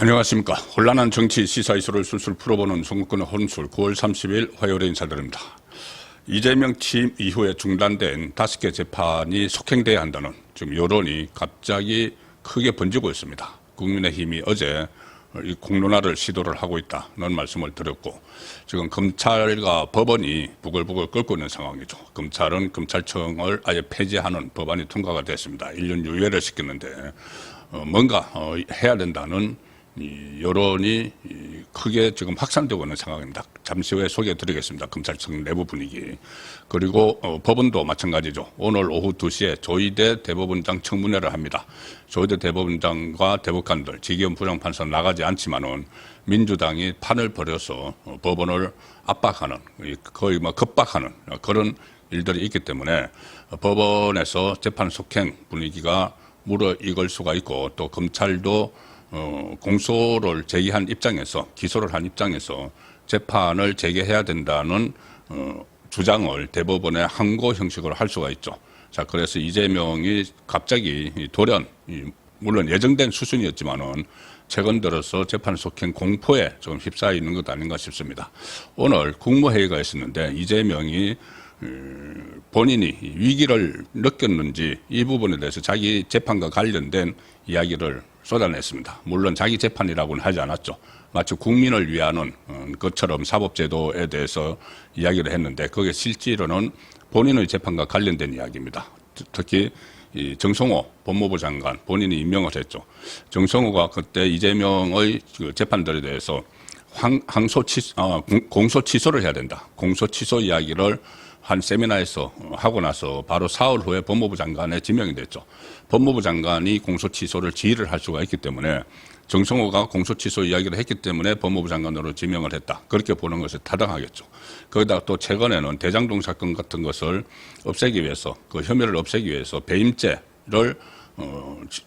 안녕하십니까. 혼란한 정치 시사 이슈를 술술 풀어보는 송국근의 혼술 9월 30일 화요일에 인사드립니다. 이재명 취임 이후에 중단된 5개 재판이 속행돼야 한다는 지금 여론이 갑자기 크게 번지고 있습니다. 국민의힘이 어제 이 공론화를 시도를 하고 있다는 말씀을 드렸고, 지금 검찰과 법원이 부글부글 끓고 있는 상황이죠. 검찰은 검찰청을 아예 폐지하는 법안이 통과가 됐습니다. 1년 유예를 시켰는데 뭔가 해야 된다는 이 여론이 크게 지금 확산되고 있는 상황입니다. 잠시 후에 소개해드리겠습니다. 검찰청 내부 분위기. 그리고 법원도 마찬가지죠. 오늘 오후 2시에 조희대 대법원장 청문회를 합니다. 조희대 대법원장과 대법관들, 지기현 부장판사 나가지 않지만은 민주당이 판을 벌여서 법원을 압박하는, 거의 뭐 겁박하는 그런 일들이 있기 때문에 법원에서 재판 속행 분위기가 무르익을 수가 있고, 또 검찰도 공소를 제기한 입장에서, 기소를 한 입장에서 재판을 재개해야 된다는 주장을 대법원에 항고 형식으로 할 수가 있죠. 자, 그래서 이재명이 갑자기 돌연, 물론 예정된 수순이었지만은 최근 들어서 재판 속행 공포에 좀 휩싸여 있는 것 아닌가 싶습니다. 오늘 국무회의가 있었는데 이재명이 본인이 위기를 느꼈는지 이 부분에 대해서 자기 재판과 관련된 이야기를 쏟아냈습니다. 물론 자기 재판이라고는 하지 않았죠. 마치 국민을 위하는 것처럼 사법제도에 대해서 이야기를 했는데, 그게 실제로는 본인의 재판과 관련된 이야기입니다. 특히 이 정성호 법무부 장관 본인이 임명을 했죠. 정성호가 그때 이재명의 재판들에 대해서 공소 취소를 해야 된다. 공소 취소 이야기를 한 세미나에서 하고 나서 바로 사흘 후에 법무부 장관에 지명이 됐죠. 법무부 장관이 공소 취소를 지휘를 할 수가 있기 때문에, 정성호가 공소 취소 이야기를 했기 때문에 법무부 장관으로 지명을 했다. 그렇게 보는 것이 타당하겠죠. 거기다가 또 최근에는 대장동 사건 같은 것을 없애기 위해서, 그 혐의를 없애기 위해서 배임죄를,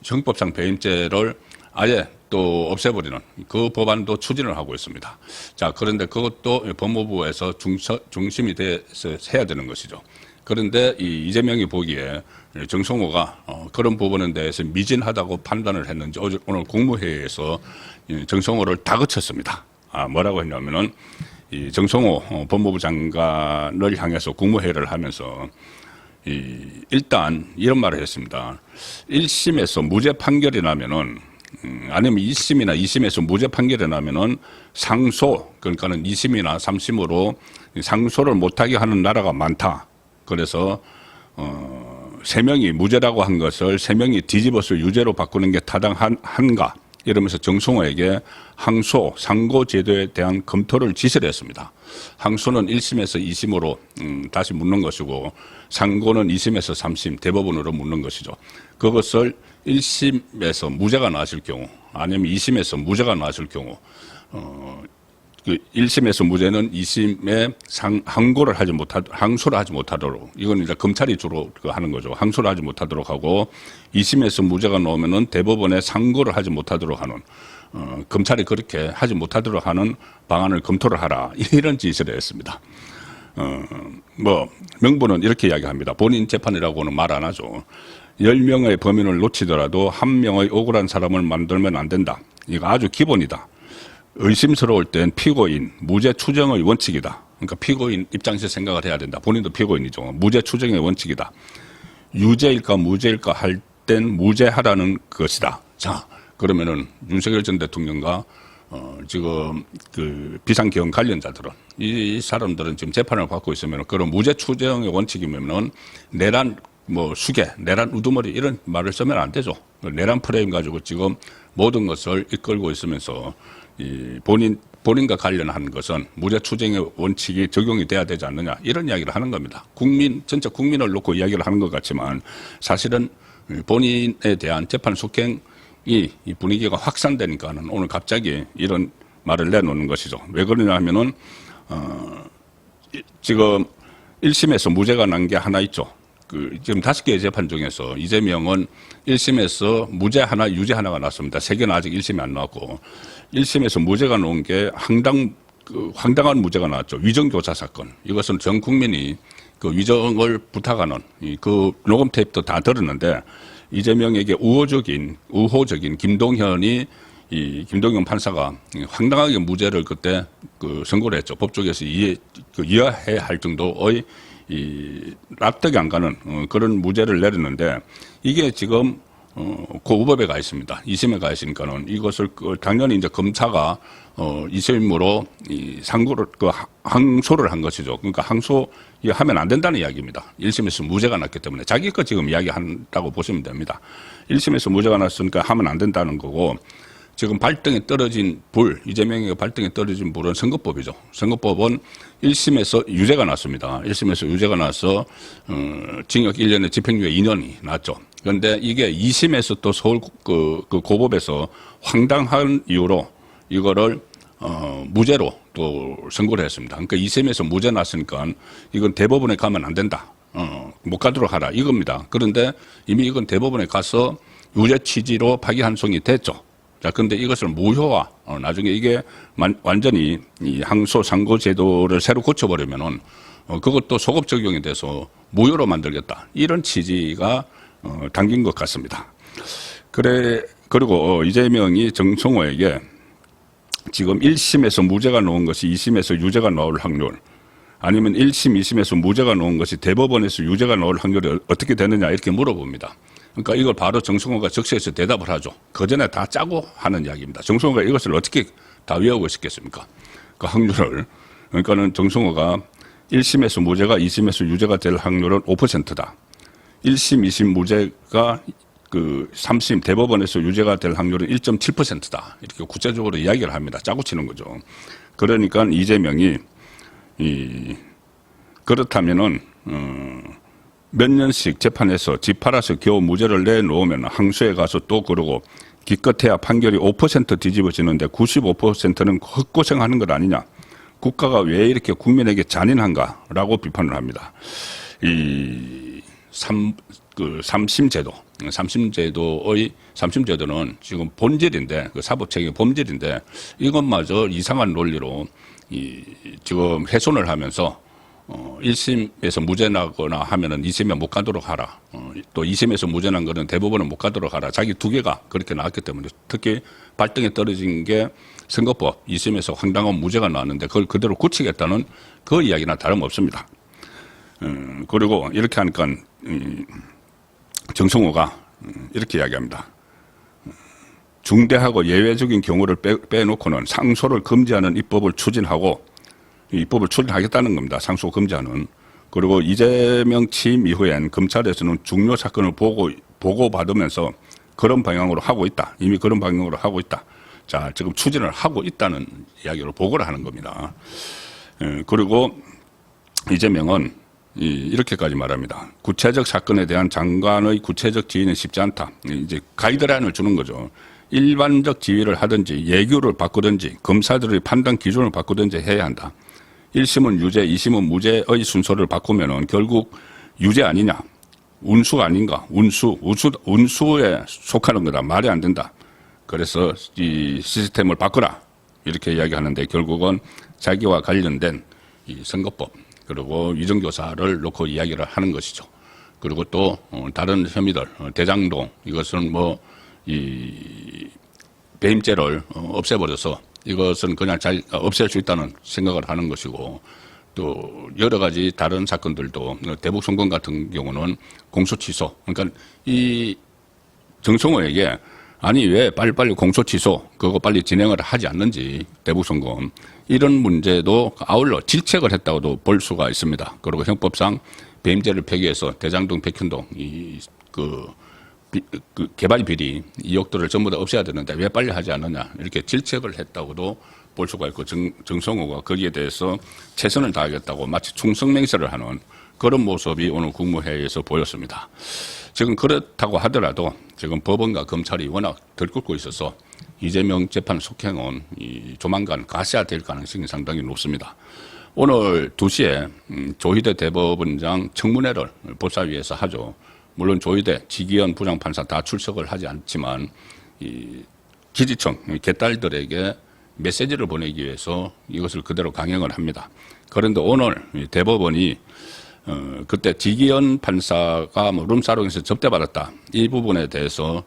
형법상 배임죄를 아예 또 없애버리는 그 법안도 추진을 하고 있습니다. 자, 그런데 그것도 법무부에서 중심이 돼서 해야 되는 것이죠. 그런데 이재명이 보기에 정성호가 그런 부분에 대해서 미진하다고 판단을 했는지 오늘 국무회의에서 정성호를 다그쳤습니다. 뭐라고 했냐면은 이 정성호 법무부 장관을 향해서 국무회의를 하면서 일단 이런 말을 했습니다. 1심에서 무죄 판결이 나면은, 아니면 2심이나 2심에서 무죄 판결이 나면은 상소, 그러니까는 2심이나 3심으로 상소를 못하게 하는 나라가 많다. 그래서 3명이 무죄라고 한 것을 3명이 뒤집어서 유죄로 바꾸는 게 타당한가, 이러면서 정성호에게 항소, 상고 제도에 대한 검토를 지시를 했습니다. 항소는 1심에서 2심으로 다시 묻는 것이고, 상고는 2심에서 3심 대법원으로 묻는 것이죠. 그것을 1심에서 무죄가 나왔을 경우, 아니면 2심에서 무죄가 나왔을 경우, 그 1심에서 무죄는 2심에 항소를 하지 못하도록, 이건 이제 검찰이 주로 하는 거죠. 항소를 하지 못하도록 하고, 2심에서 무죄가 나오면은 대법원에 상고를 하지 못하도록 하는, 검찰이 그렇게 하지 못하도록 하는 방안을 검토를 하라, 이런 지시를 했습니다. 명분은 이렇게 이야기합니다. 본인 재판이라고는 말 안 하죠. 10명의 범인을 놓치더라도 1명의 억울한 사람을 만들면 안 된다. 이거 아주 기본이다. 의심스러울 땐 피고인, 무죄 추정의 원칙이다. 그러니까 피고인 입장에서 생각을 해야 된다. 본인도 피고인이죠. 무죄 추정의 원칙이다. 유죄일까 무죄일까 할 땐 무죄하라는 것이다. 자, 그러면은 윤석열 전 대통령과 지금 그 비상계엄 관련자들은, 이 사람들은 지금 재판을 받고 있으면 그런 무죄 추정의 원칙이면은 내란 수계, 내란 우두머리 이런 말을 쓰면 안 되죠. 내란 프레임 가지고 지금 모든 것을 이끌고 있으면서 본인과 관련한 것은 무죄 추정의 원칙이 적용이 돼야 되지 않느냐, 이런 이야기를 하는 겁니다. 전체 국민을 놓고 이야기를 하는 것 같지만 사실은 본인에 대한 재판 속행이 이 분위기가 확산되니까는 오늘 갑자기 이런 말을 내놓는 것이죠. 왜 그러냐 하면은 지금 1심에서 무죄가 난 게 하나 있죠. 지금 5개의 재판 중에서 이재명은 1심에서 무죄 하나, 유죄 하나가 났습니다. 3개는 아직 1심이 안 나왔고, 1심에서 무죄가 나온 게 황당한 무죄가 나왔죠. 위정교사 사건. 이것은 전 국민이 그 위정을 부탁하는 그 녹음 테이프도 다 들었는데, 이재명에게 우호적인 김동현이 이 김동영 판사가 황당하게 무죄를 그때 선고를 했죠. 법조계에서 이해해야 할 정도의 납득이 안 가는 그런 무죄를 내렸는데 이게 지금 고법에 가 있습니다. 2심에 가 있으니까는 이것을 당연히 이제 검사가 2심으로 항소를 한 것이죠. 그러니까 항소하면 안 된다는 이야기입니다. 1심에서 무죄가 났기 때문에 자기 거 지금 이야기한다고 보시면 됩니다. 1심에서 무죄가 났으니까 하면 안 된다는 거고 지금 발등에 떨어진 이재명이 발등에 떨어진 불은 선거법이죠. 선거법은 1심에서 유죄가 났습니다. 1심에서 유죄가 나서 징역 1년에 집행유예 2년이 났죠. 그런데 이게 2심에서 또 서울 고법에서 황당한 이유로 이거를 무죄로 또 선고를 했습니다. 그러니까 2심에서 무죄 났으니까 이건 대법원에 가면 안 된다. 못 가도록 하라 이겁니다. 그런데 이미 이건 대법원에 가서 유죄 취지로 파기환송이 됐죠. 자, 근데 이것을 무효화, 나중에 이게 완전히 이 항소 상고 제도를 새로 고쳐버리면은, 그것도 소급 적용이 돼서 무효로 만들겠다. 이런 취지가, 담긴 것 같습니다. 그리고 이재명이 정성호에게 지금 1심에서 무죄가 나온 것이 2심에서 유죄가 나올 확률, 아니면 1심, 2심에서 무죄가 나온 것이 대법원에서 유죄가 나올 확률이 어떻게 되느냐 이렇게 물어봅니다. 그러니까 이걸 바로 정성호가 적시해서 대답을 하죠. 그 전에 다 짜고 하는 이야기입니다. 정성호가 이것을 어떻게 다 외우고 있겠습니까? 그 확률을. 그러니까는 정성호가 1심에서 무죄가 2심에서 유죄가 될 확률은 5%다. 1심, 2심 무죄가 3심 대법원에서 유죄가 될 확률은 1.7%다. 이렇게 구체적으로 이야기를 합니다. 짜고 치는 거죠. 그러니까 이재명이 그렇다면은 몇 년씩 재판에서 집 팔아서 겨우 무죄를 내놓으면 항소에 가서 또 그러고 기껏해야 판결이 5% 뒤집어지는데 95%는 헛고생하는 것 아니냐. 국가가 왜 이렇게 국민에게 잔인한가라고 비판을 합니다. 삼심제도는 지금 본질인데, 사법체계 본질인데, 이것마저 이상한 논리로 지금 훼손을 하면서 1심에서 무죄 나거나 하면은 2심에 못 가도록 하라. 또 2심에서 무죄 난 거는 대법원은 못 가도록 하라. 자기 두 개가 그렇게 나왔기 때문에 특히 발등에 떨어진 게 선거법 2심에서 황당한 무죄가 나왔는데 그걸 그대로 고치겠다는 그 이야기나 다름없습니다. 그리고 이렇게 하니까 정성호가 이렇게 이야기합니다. 중대하고 예외적인 경우를 빼놓고는 상소를 금지하는 입법을 추진하겠다는 겁니다. 상소 금지하는. 그리고 이재명 취임 이후엔 검찰에서는 중요 사건을 보고받으면서 그런 방향으로 하고 있다. 이미 그런 방향으로 하고 있다. 자, 지금 추진을 하고 있다는 이야기로 보고를 하는 겁니다. 그리고 이재명은 이렇게까지 말합니다. 구체적 사건에 대한 장관의 구체적 지휘는 쉽지 않다. 이제 가이드라인을 주는 거죠. 일반적 지휘를 하든지 예규를 바꾸든지 검사들의 판단 기준을 바꾸든지 해야 한다. 1심은 유죄, 2심은 무죄의 순서를 바꾸면은 결국 유죄 아니냐. 운수 아닌가. 운수에 속하는 거다. 말이 안 된다. 그래서 이 시스템을 바꾸라. 이렇게 이야기하는데 결국은 자기와 관련된 이 선거법 그리고 위정교사를 놓고 이야기를 하는 것이죠. 그리고 또 다른 혐의들, 대장동 이것은 배임죄를 없애버려서 이것은 그냥 없앨 수 있다는 생각을 하는 것이고 또 여러 가지 다른 사건들도 대북 송금 같은 경우는 공소 취소. 그러니까 이 정성호에게 아니 왜 빨리빨리 공소 취소 그거 빨리 진행을 하지 않는지 대북 송금 이런 문제도 아울러 질책을 했다고도 볼 수가 있습니다. 그리고 형법상 배임죄를 폐기해서 대장동, 백현동 개발 비리, 의혹들을 전부 다 없애야 되는데 왜 빨리 하지 않느냐 이렇게 질책을 했다고도 볼 수가 있고 정성호가 거기에 대해서 최선을 다하겠다고 마치 충성맹세를 하는 그런 모습이 오늘 국무회의에서 보였습니다. 지금 그렇다고 하더라도 지금 법원과 검찰이 워낙 들끓고 있어서 이재명 재판 속행은 조만간 가시화될 가능성이 상당히 높습니다. 오늘 2시에 조희대 대법원장 청문회를 법사위에서 하죠. 물론 조희대, 지기현 부장판사 다 출석을 하지 않지만 기지청, 개딸들에게 메시지를 보내기 위해서 이것을 그대로 강행을 합니다. 그런데 오늘 대법원이 그때 지기현 판사가 룸사롱에서 접대받았다. 이 부분에 대해서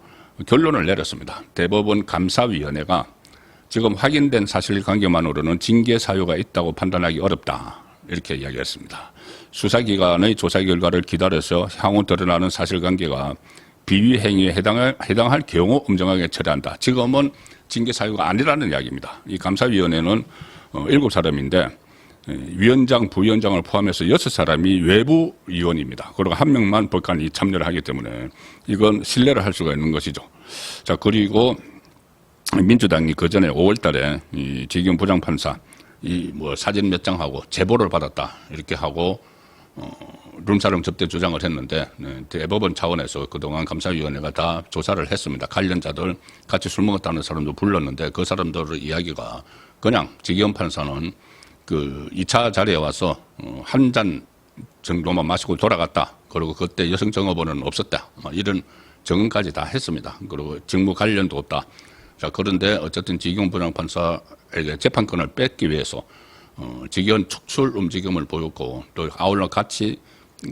결론을 내렸습니다. 대법원 감사위원회가 지금 확인된 사실관계만으로는 징계 사유가 있다고 판단하기 어렵다. 이렇게 이야기했습니다. 수사기관의 조사 결과를 기다려서 향후 드러나는 사실관계가 비위 행위에 해당할 경우 엄정하게 처리한다. 지금은 징계 사유가 아니라는 이야기입니다. 이 감사위원회는 7사람인데 위원장, 부위원장을 포함해서 6사람이 외부 위원입니다. 그리고 1명만 법관이 참여를 하기 때문에 이건 신뢰를 할 수가 있는 것이죠. 자, 그리고 민주당이 그 전에 5월 달에 이 지기현 부장판사 사진 몇 장하고 제보를 받았다. 이렇게 하고 룸사롱 접대 주장을 했는데 대법원 차원에서 그동안 감사위원회가 다 조사를 했습니다. 관련자들 같이 술 먹었다는 사람도 불렀는데 그 사람들의 이야기가 그냥 지기현 판사는 그 2차 자리에 와서 한 잔 정도만 마시고 돌아갔다. 그리고 그때 여성 정업원은 없었다. 이런 증언까지 다 했습니다. 그리고 직무 관련도 없다. 자, 그런데 어쨌든 지기현 부장판사에게 재판권을 뺏기 위해서 지기현 축출 움직임을 보였고 또 아울러 같이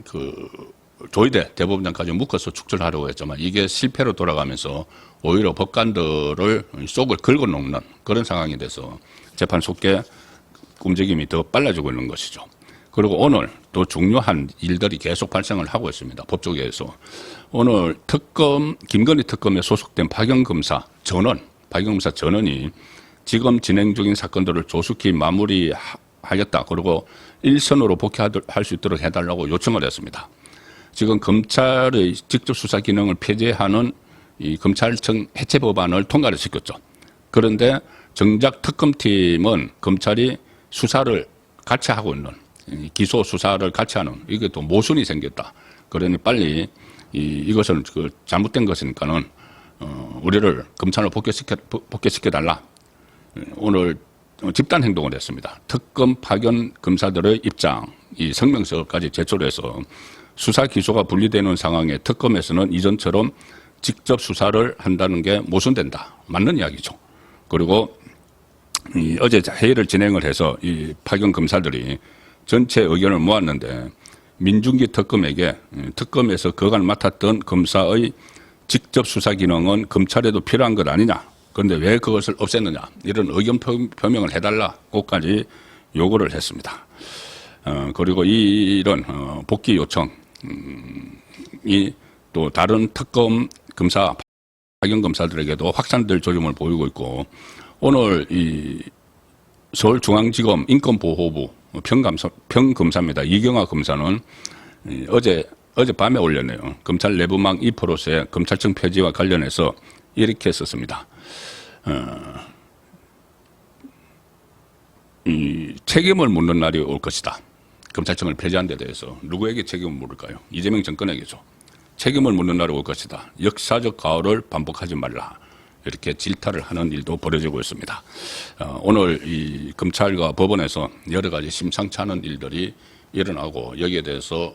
그 조희대 대법원장까지 묶어서 축출하려고 했지만 이게 실패로 돌아가면서 오히려 법관들을 속을 긁어놓는 그런 상황이 돼서 재판 속에 움직임이 더 빨라지고 있는 것이죠. 그리고 오늘 또 중요한 일들이 계속 발생을 하고 있습니다. 법조계에서. 오늘 김건희 특검에 소속된 박영검사 전원이 지금 진행 중인 사건들을 조속히 마무리하겠다. 그리고 일선으로 복귀할 수 있도록 해달라고 요청을 했습니다. 지금 검찰의 직접 수사 기능을 폐지하는 이 검찰청 해체 법안을 통과를 시켰죠. 그런데 정작 특검팀은 검찰이 수사를 같이 하고 있는 기소 수사를 같이 하는 이게 또 모순이 생겼다. 그러니 빨리 이것은 잘못된 것이니까는 우리를 검찰로 복귀시켜 달라. 오늘 집단 행동을 했습니다. 특검 파견 검사들의 입장, 이 성명서까지 제출해서 수사 기소가 분리되는 상황에 특검에서는 이전처럼 직접 수사를 한다는 게 모순된다. 맞는 이야기죠. 그리고 어제 회의를 진행을 해서 이 파견 검사들이 전체 의견을 모았는데 민중기 특검에게 특검에서 그간 맡았던 검사의 직접 수사 기능은 검찰에도 필요한 것 아니냐. 그런데 왜 그것을 없앴느냐. 이런 의견 표명을 해달라고까지 요구를 했습니다. 그리고 이런 복귀 요청이 또 다른 특검 검사, 파견 검사들에게도 확산될 조짐을 보이고 있고 오늘 이 서울중앙지검 인권보호부 평검사입니다. 이경화 검사는 어젯밤에 올렸네요. 검찰 내부망 2%의 검찰청 폐지와 관련해서 이렇게 썼습니다. 이 책임을 묻는 날이 올 것이다. 검찰청을 폐지한 데 대해서 누구에게 책임을 물을까요? 이재명 정권에게죠. 책임을 묻는 날이 올 것이다. 역사적 과오를 반복하지 말라. 이렇게 질타를 하는 일도 벌어지고 있습니다. 오늘 이 검찰과 법원에서 여러 가지 심상치 않은 일들이 일어나고 여기에 대해서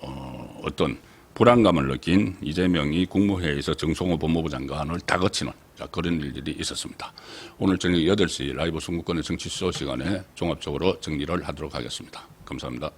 어떤 불안감을 느낀 이재명이 국무회의에서 정성호 법무부 장관을 다그치는 그런 일들이 있었습니다. 오늘 저녁 8시 라이브 선거권의 정치 수소 시간에 종합적으로 정리를 하도록 하겠습니다. 감사합니다.